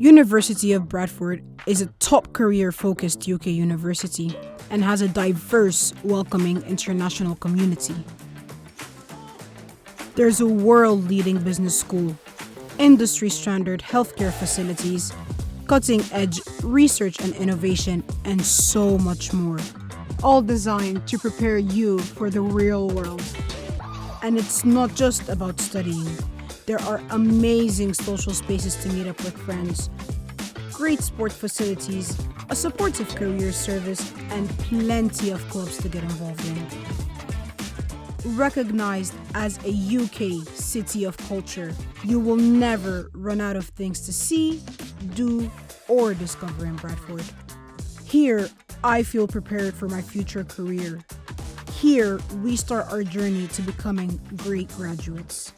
University of Bradford is a top career-focused UK university and has a diverse, welcoming international community. There's a world-leading business school, industry-standard healthcare facilities, cutting-edge research and innovation, and so much more. All designed to prepare you for the real world. And it's not just about studying. There are amazing social spaces to meet up with friends, great sport facilities, a supportive career service, and plenty of clubs to get involved in. Recognized as a UK city of culture, you will never run out of things to see, do, or discover in Bradford. Here, I feel prepared for my future career. Here, we start our journey to becoming great graduates.